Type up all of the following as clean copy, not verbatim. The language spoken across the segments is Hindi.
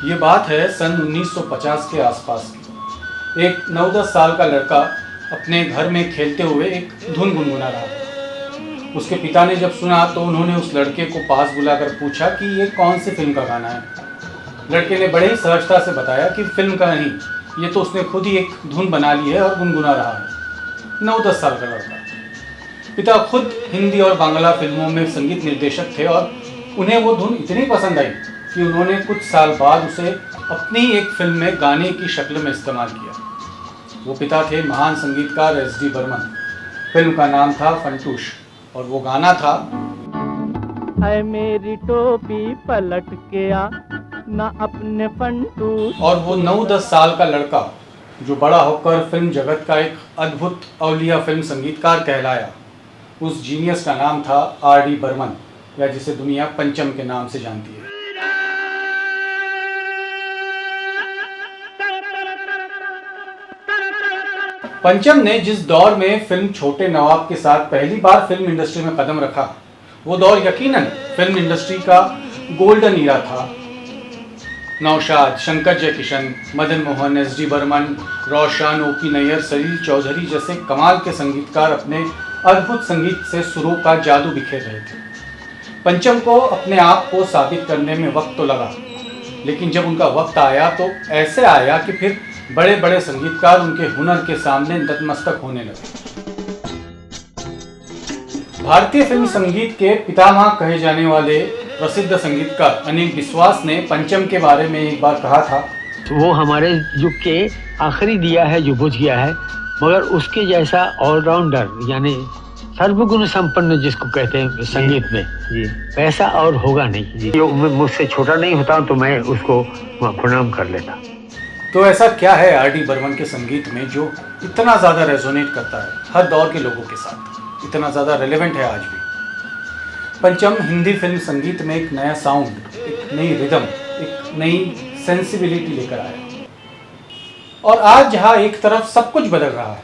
ये बात है सन 1950 के आसपास की। एक 9-10 साल का लड़का अपने घर में खेलते हुए एक धुन गुनगुना रहा था। उसके पिता ने जब सुना तो उन्होंने उस लड़के को पास बुलाकर पूछा कि ये कौन सी फिल्म का गाना है। लड़के ने बड़े ही सहजता से बताया कि फिल्म का नहीं, ये तो उसने खुद ही एक धुन बना ली है और गुनगुना रहा है। 9-10 साल का लड़का। पिता खुद हिंदी और बांग्ला फिल्मों में संगीत निर्देशक थे और उन्हें वो धुन इतनी पसंद आई कि उन्होंने कुछ साल बाद उसे अपनी एक फिल्म में गाने की शक्ल में इस्तेमाल किया। वो पिता थे महान संगीतकार एस.डी. बर्मन। फिल्म का नाम था फंटूश और वो गाना था, है मेरी टोपी पलट के आ ना अपने फंटूश। और वो 9-10 साल का लड़का जो बड़ा होकर फिल्म जगत का एक अद्भुत अवलिया फिल्म संगीतकार कहलाया, उस जीनियस का नाम था आर.डी. बर्मन, या जिसे दुनिया पंचम के नाम से जानती है। पंचम ने जिस दौर में फिल्म छोटे नवाब के साथ पहली बार फिल्म इंडस्ट्री में कदम रखा, वो दौर यकीनन फिल्म इंडस्ट्री का गोल्डन ईरा था। नौशाद, शंकर जयकिशन, मदन मोहन, एस.डी. बर्मन, रोशन, ओ.पी. नैयर, सलील चौधरी जैसे कमाल के संगीतकार अपने अद्भुत संगीत से सुरों का जादू बिखेर रहे थे। पंचम को अपने आप को साबित करने में वक्त तो लगा, लेकिन जब उनका वक्त आया तो ऐसे आया कि फिर बड़े बड़े संगीतकार उनके हुनर के सामने नतमस्तक होने लगे। भारतीय फिल्म संगीत के पितामह कहे जाने वाले प्रसिद्ध संगीतकार अनिल बिस्वास ने पंचम के बारे में एक बार कहा था, वो हमारे युग के आखिरी दिया है जो बुझ गया है, मगर उसके जैसा ऑलराउंडर यानी सर्वगुण संपन्न जिसको कहते हैं संगीत में, वैसा और होगा नहीं। जो मुझसे छोटा नहीं होता तो मैं उसको प्रणाम कर लेता। तो ऐसा क्या है आर.डी. बर्मन के संगीत में जो इतना ज़्यादा रेजोनेट करता है हर दौर के लोगों के साथ, इतना ज़्यादा रेलेवेंट है आज भी? पंचम हिंदी फिल्म संगीत में एक नया साउंड, एक नई रिदम, एक नई सेंसिबिलिटी लेकर आया। और आज जहाँ एक तरफ सब कुछ बदल रहा है,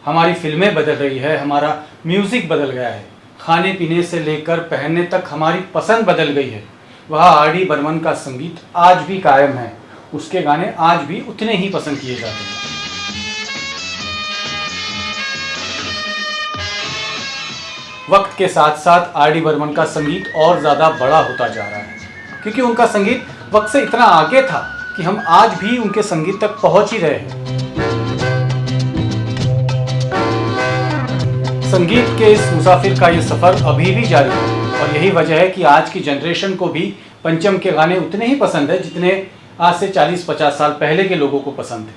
हमारी फिल्में बदल रही है, हमारा म्यूज़िक बदल गया है, खाने पीने से लेकर पहनने तक हमारी पसंद बदल गई है, वहाँ आर.डी. बर्मन का संगीत आज भी कायम है। उसके गाने आज भी उतने ही पसंद किए जाते हैं। वक्त के साथ साथ आर.डी. बर्मन का संगीत और ज़्यादा बड़ा होता जा रहा है, क्योंकि उनका संगीत वक्त से इतना आगे था कि हम आज भी उनके संगीत तक पहुंच ही रहे हैं। संगीत के इस मुसाफिर का ये सफ़र अभी भी जारी है और यही वजह है कि आज की जनरेशन को भी पंचम के गाने उतने ही पसंद है जितने आज से 40-50 साल पहले के लोगों को पसंद है।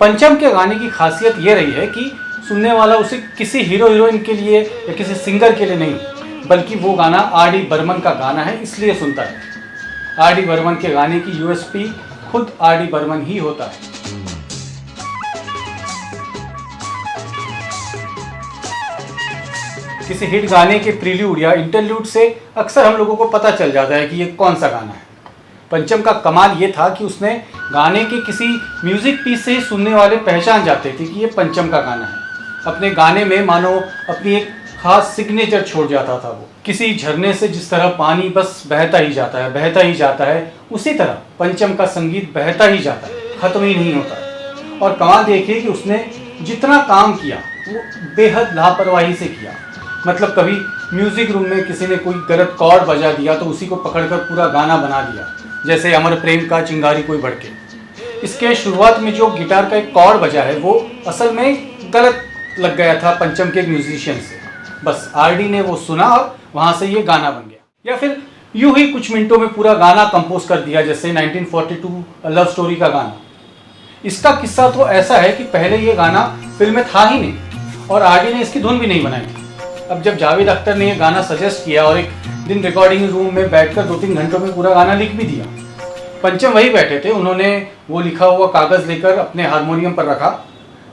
पंचम के गाने की खासियत ये रही है कि सुनने वाला उसे किसी हीरो हीरोइन के लिए या किसी सिंगर के लिए नहीं, बल्कि वो गाना आर.डी. बर्मन का गाना है इसलिए सुनता है। आर.डी. बर्मन के गाने की यूएसपी खुद आर.डी. बर्मन ही होता है। किसी हिट गाने के प्रील्यूड या इंटरल्यूड से अक्सर हम लोगों को पता चल जाता है कि ये कौन सा गाना है। पंचम का कमाल ये था कि उसने गाने के किसी म्यूजिक पीस से ही सुनने वाले पहचान जाते थे कि ये पंचम का गाना है। अपने गाने में मानो अपनी एक खास सिग्नेचर छोड़ जाता था। वो किसी झरने से जिस तरह पानी बस बहता ही जाता है, बहता ही जाता है, उसी तरह पंचम का संगीत बहता ही जाता है, खत्म ही नहीं होता है। और कमाल देखिए कि उसने जितना काम किया वो बेहद लापरवाही से किया। मतलब कभी म्यूजिक रूम में किसी ने कोई गलत कॉर्ड बजा दिया तो उसी को पकड़कर पूरा गाना बना दिया, जैसे अमर प्रेम का चिंगारी कोई भड़के। इसके शुरुआत में जो गिटार का एक कॉर्ड बजा है वो असल में गलत लग गया था पंचम के म्यूजिशियन से। बस आर.डी. ने वो सुना और वहाँ से ये गाना बन गया। या फिर यूं ही कुछ मिनटों में पूरा गाना कंपोज कर दिया, जैसे 1942 लव स्टोरी का गाना। इसका किस्सा तो ऐसा है कि पहले ये गाना फिल्म में था ही नहीं और आर.डी. ने इसकी धुन भी नहीं बनाई थी। अब जब जावेद अख्तर ने ये गाना सजेस्ट किया और एक दिन रिकॉर्डिंग रूम में बैठकर 2-3 घंटों में पूरा गाना लिख भी दिया। पंचम वही बैठे थे, उन्होंने वो लिखा हुआ कागज़ लेकर अपने हारमोनियम पर रखा,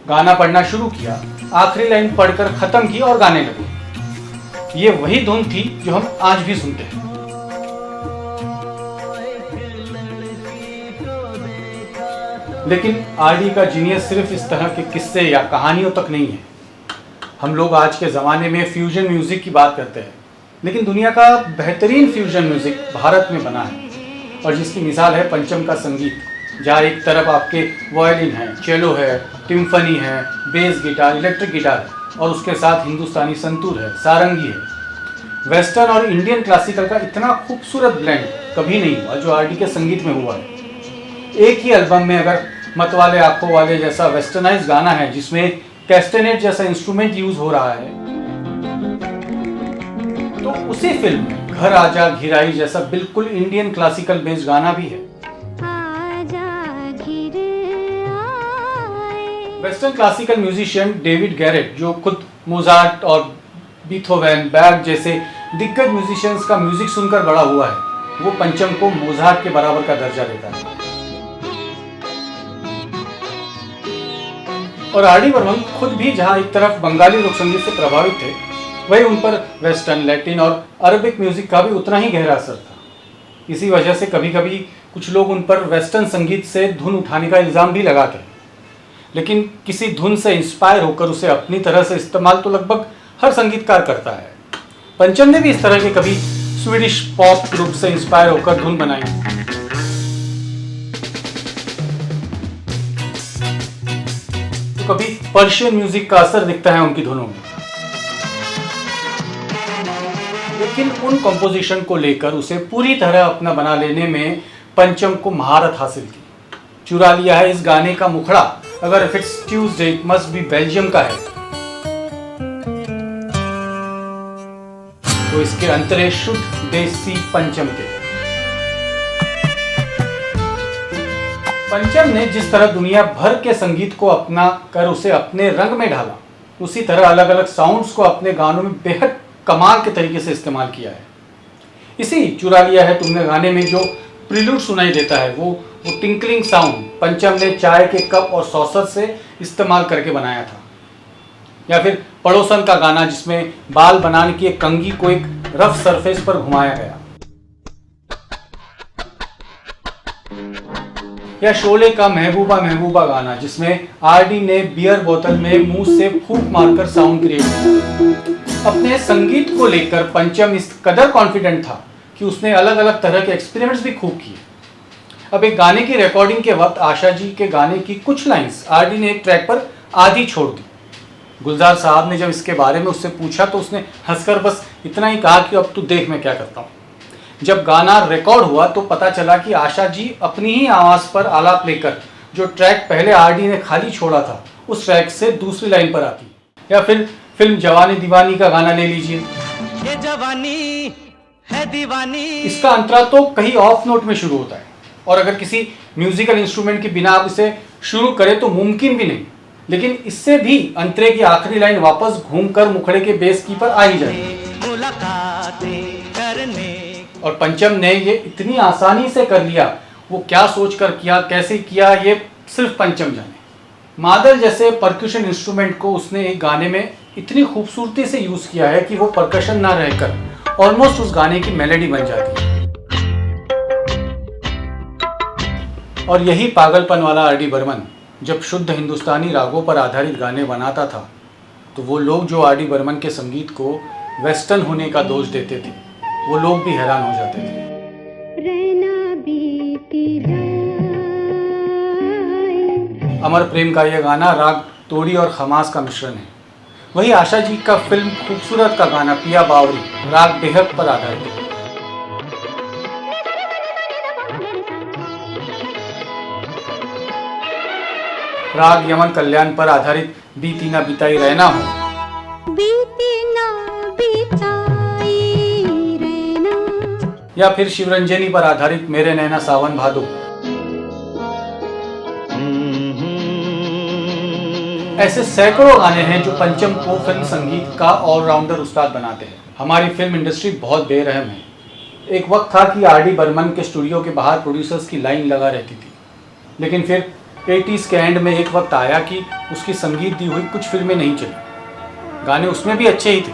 गाना पढ़ना शुरू किया, आखिरी लाइन पढ़कर ख़त्म की और गाने लगे। ये वही धुन थी जो हम आज भी सुनते हैं। लेकिन आर.डी. का जीनियस सिर्फ इस तरह के किस्से या कहानियों तक नहीं है। हम लोग आज के ज़माने में फ्यूजन म्यूज़िक की बात करते हैं, लेकिन दुनिया का बेहतरीन फ्यूजन म्यूज़िक भारत में बना है और जिसकी मिसाल है पंचम का संगीत, जहाँ एक तरफ आपके वायलिन है, चेलो है, टिम्फनी है, बेस गिटार, इलेक्ट्रिक गिटार और उसके साथ हिंदुस्तानी संतूर है, सारंगी है। वेस्टर्न और इंडियन क्लासिकल का इतना खूबसूरत ब्लेंड कभी नहीं हुआ जो आरडी के संगीत में हुआ है। एक ही एल्बम में अगर मतवाले आंखों वाले जैसा वेस्टर्नाइज गाना है जिसमें कैस्टेनेट जैसा इंस्ट्रूमेंट यूज हो रहा है, तो उसी फिल्म में घर आजा घिराई जैसा बिल्कुल इंडियन क्लासिकल बेस्ड गाना भी है। Western classical musician David Garrett, जो खुद मोजार्ट और बीथोवेन, बैक जैसे दिग्गज म्यूजिशियंस का म्यूजिक सुनकर बड़ा हुआ है, वो पंचम को मोजार्ट के बराबर का दर्जा देता है। और आर डी बर्मन खुद भी जहां एक तरफ बंगाली लोक संगीत से प्रभावित थे, वही उन पर वेस्टर्न, लैटिन और अरबिक म्यूजिक का भी उतना ही गहरा असर था। इसी वजह से कभी कभी कुछ लोग उन पर वेस्टर्न संगीत से धुन उठाने का इल्ज़ाम भी लगाते हैं, लेकिन किसी धुन से इंस्पायर होकर उसे अपनी तरह से इस्तेमाल तो लगभग हर संगीतकार करता है। पंचम ने भी इस तरह के कभी स्वीडिश पॉप ग्रुप से इंस्पायर होकर धुन बनाई, तो कभी पर्शियन म्यूजिक का असर दिखता है उनकी धुनों में। लेकिन उन कंपोजिशन को लेकर उसे पूरी तरह अपना बना लेने में पंचम को महारत हासिल थी। चुरा लिया है इस गाने का मुखड़ा अगर if it's Tuesday it must be Belgium का है, तो इसके अंतरे शुद्ध देसी पंचम के। पंचम ने जिस तरह दुनिया भर के संगीत को अपना कर उसे अपने रंग में ढाला, उसी तरह अलग अलग साउंड्स को अपने गानों में बेहद कमाल के तरीके से इस्तेमाल किया है। इसी चुरा लिया है तुमने गाने में जो प्रिल्यूड सुनाई देता है, वो टिंकलिंग साउंड पंचम ने चाय के कप और सॉसर से इस्तेमाल करके बनाया था। या फिर पड़ोसन का गाना जिसमें बाल बनाने की एक कंघी को एक रफ सरफेस पर घुमाया गया, या शोले का महबूबा महबूबा गाना जिसमें आरडी ने बियर बोतल में मुंह से फूंक मारकर साउंड क्रिएट किया। अपने संगीत को लेकर पंचम इस कदर कॉन्फिडेंट था कि उसने अलग अलग तरह के एक्सपेरिमेंट्स भी खूब किए। अब एक गाने की रिकॉर्डिंग के वक्त आशा जी के गाने की कुछ लाइंस आरडी ने एक ट्रैक पर आधी छोड़ दी। गुलजार साहब ने जब इसके बारे में उससे पूछा तो उसने हंसकर बस इतना ही कहा कि अब तू देख मैं क्या करता हूँ। जब गाना रिकॉर्ड हुआ तो पता चला कि आशा जी अपनी ही आवाज़ पर आलाप लेकर जो ट्रैक पहले आरडी ने खाली छोड़ा था उस ट्रैक से दूसरी लाइन पर आती। या फिर फिल्म जवानी दीवानी का गाना ले लीजिए, ये जवानी है दीवानी, इसका अंतरा तो कहीं ऑफ नोट में शुरू होता है और अगर किसी म्यूजिकल इंस्ट्रूमेंट के बिना आप इसे शुरू करें तो मुमकिन भी नहीं, लेकिन इससे भी अंतरे की आखिरी लाइन वापस घूमकर मुखड़े के बेस की पर आ ही जाती। मुलाकातें करने और पंचम ने ये इतनी आसानी से कर लिया, वो क्या सोचकर किया, कैसे किया, ये सिर्फ पंचम जाने। मादल जैसे परक्यूशन इंस्ट्रूमेंट को उसने एक गाने में इतनी खूबसूरती से यूज किया है कि वो परकशन ना रहकर ऑलमोस्ट उस गाने की मेलोडी बन जाती है। और यही पागलपन वाला आर डी बर्मन जब शुद्ध हिंदुस्तानी रागों पर आधारित गाने बनाता था तो वो लोग जो आर डी बर्मन के संगीत को वेस्टर्न होने का दोष देते थे, वो लोग भी हैरान हो जाते थे। अमर प्रेम का यह गाना राग तोड़ी और खमास का मिश्रण है। वही आशा जी का फिल्म खूबसूरत का गाना पिया बावरी राग बेहक पर आधारित है। राग यमन कल्याण पर आधारित बीती ना बिताई रहना हो, या फिर शिवरंजनी पर आधारित मेरे नैना सावन भादो। ऐसे सैकड़ों गाने हैं जो पंचम को फिल्म संगीत का ऑलराउंडर उस्ताद बनाते हैं। हमारी फिल्म इंडस्ट्री बहुत बेरहम है। एक वक्त था कि आर डी बर्मन के स्टूडियो के बाहर प्रोड्यूसर्स की लाइन लगा रहती थी, लेकिन फिर 80s के एंड में एक वक्त आया कि उसकी संगीत दी हुई कुछ फिल्में नहीं चली। गाने उसमें भी अच्छे ही थे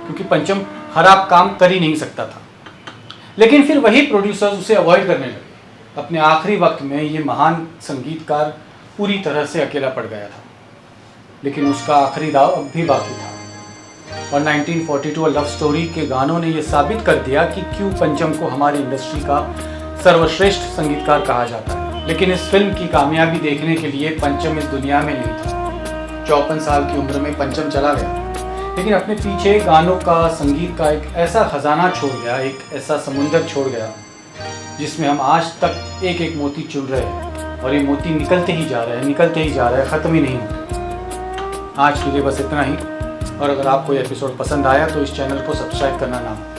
क्योंकि पंचम खराब काम कर ही नहीं सकता था, लेकिन फिर वही प्रोड्यूसर्स उसे अवॉइड करने लगे। अपने आखिरी वक्त में ये महान संगीतकार पूरी तरह से अकेला पड़ गया था, लेकिन उसका आखिरी दाव अब भी बाकी था। और 1942 लव स्टोरी के गानों ने यह साबित कर दिया कि क्यों पंचम को हमारी इंडस्ट्री का सर्वश्रेष्ठ संगीतकार कहा जाता है। लेकिन इस फिल्म की कामयाबी देखने के लिए पंचम इस दुनिया में नहीं था। 54 साल की उम्र में पंचम चला गया, लेकिन अपने पीछे गानों का, संगीत का एक ऐसा खजाना छोड़ गया, एक ऐसा समुंदर छोड़ गया जिसमें हम आज तक एक एक मोती चुन रहे हैं, और ये मोती निकलते ही जा रहे हैं, निकलते ही जा रहे हैं, ख़त्म ही नहीं होते। आज के लिए बस इतना ही, और अगर आपको ये एपिसोड पसंद आया तो इस चैनल को सब्सक्राइब करना ना भूलें।